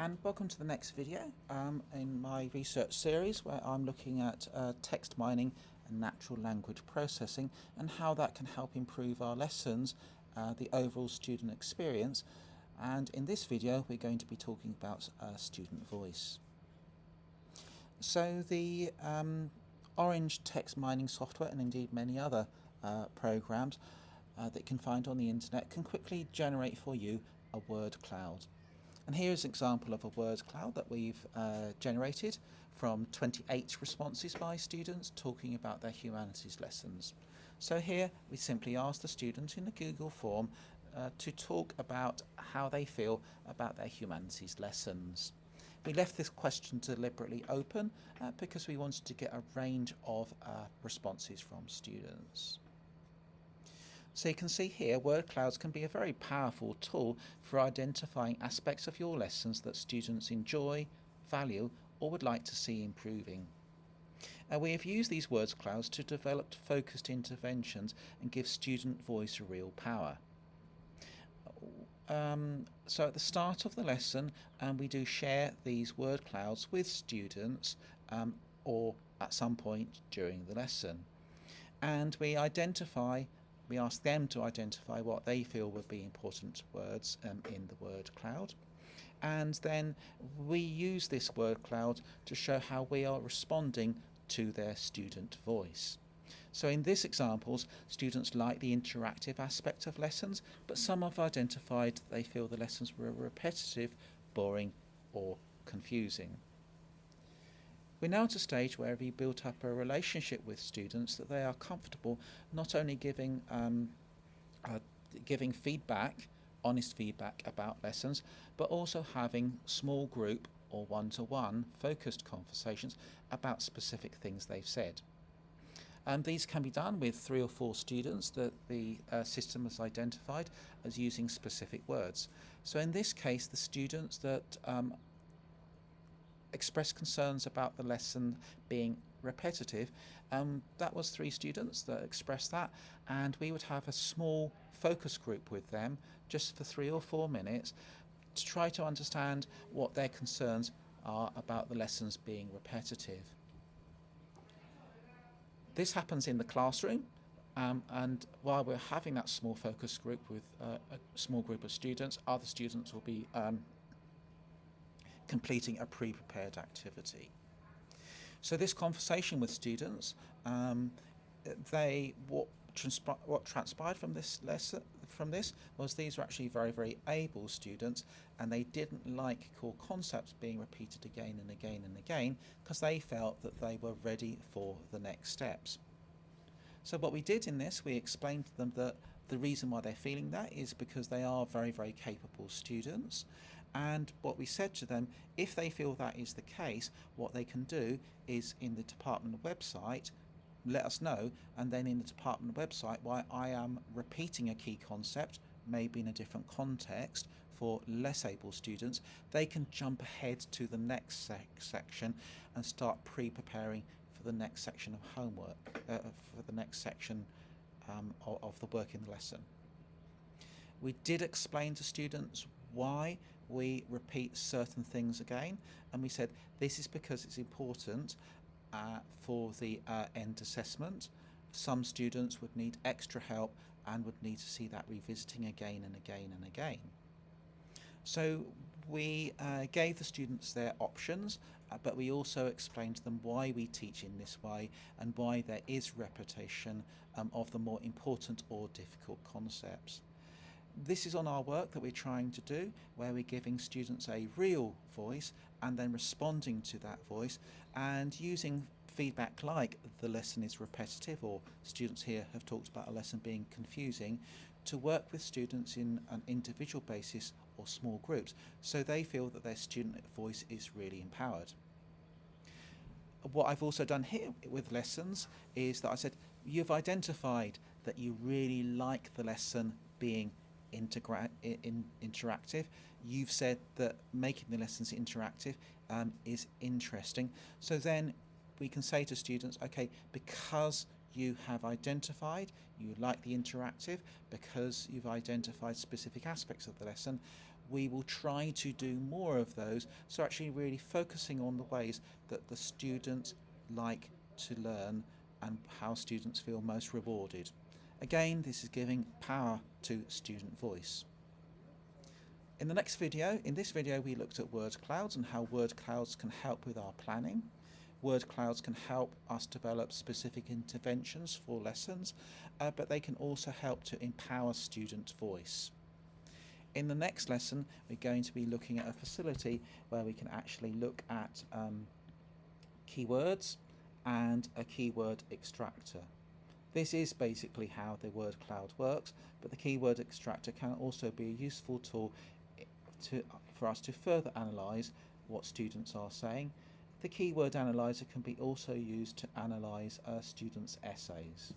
and welcome to the next video in my research series where I'm looking at text mining and natural language processing and how that can help improve our lessons, the overall student experience. And in this video we're going to be talking about student voice. So the Orange text mining software, and indeed many other programs that you can find on the internet, can quickly generate for you a word cloud. And here's an example of a word cloud that we've generated from 28 responses by students talking about their humanities lessons. So here we simply ask the student in the Google form to talk about how they feel about their humanities lessons. We left this question deliberately open because we wanted to get a range of responses from students. So you can see here, word clouds can be a very powerful tool for identifying aspects of your lessons that students enjoy, value, or would like to see improving. We have used these word clouds to develop focused interventions and give student voice real power. So at the start of the lesson, we do share these word clouds with students or at some point during the lesson. And we ask them to identify what they feel would be important words in the word cloud. And then we use this word cloud to show how we are responding to their student voice. So in these examples, students like the interactive aspect of lessons, but some have identified that they feel the lessons were repetitive, boring, or confusing. We're now at a stage where we've built up a relationship with students that they are comfortable not only giving feedback, honest feedback about lessons, but also having small group or one-to-one focused conversations about specific things they've said. These can be done with 3 or 4 students that the system has identified as using specific words. So in this case, the students that express concerns about the lesson being repetitive, that was 3 students that expressed that, and we would have a small focus group with them just for 3 or 4 minutes to try to understand what their concerns are about the lessons being repetitive. This happens in the classroom, and while we're having that small focus group with a small group of students, other students will be completing a pre-prepared activity. So this conversation with students, what transpired from this was these were actually very, very able students, and they didn't like core concepts being repeated again and again and again because they felt that they were ready for the next steps. So what we did in this, we explained to them that the reason why they're feeling that is because they are very, very capable students. And what we said to them, if they feel that is the case, what they can do is in the department website, let us know, and then in the department website, while I am repeating a key concept, maybe in a different context for less able students, they can jump ahead to the next section and start pre-preparing for the next section of homework, for the next section of the work in the lesson. We did explain to students why we repeat certain things again, and we said this is because it's important for the end assessment. Some students would need extra help and would need to see that revisiting again and again and again. So we gave the students their options, but we also explained to them why we teach in this way and why there is repetition of the more important or difficult concepts. This is on our work that we're trying to do, where we're giving students a real voice and then responding to that voice and using feedback like the lesson is repetitive, or students here have talked about a lesson being confusing, to work with students in an individual basis or small groups so they feel that their student voice is really empowered. What I've also done here with lessons is that I said, you've identified that you really like the lesson being interactive. You've said that making the lessons interactive is interesting. So then we can say to students, okay, because you have identified you like the interactive, because you've identified specific aspects of the lesson, we will try to do more of those, so actually really focusing on the ways that the students like to learn and how students feel most rewarded. Again, this is giving power to student voice. In this video we looked at word clouds and how word clouds can help with our planning. Word clouds can help us develop specific interventions for lessons, but they can also help to empower student voice. In the next lesson, we're going to be looking at a facility where we can actually look at keywords and a keyword extractor. This is basically how the word cloud works, but the keyword extractor can also be a useful tool for us to further analyse what students are saying. The keyword analyzer can be also used to analyse students' essays.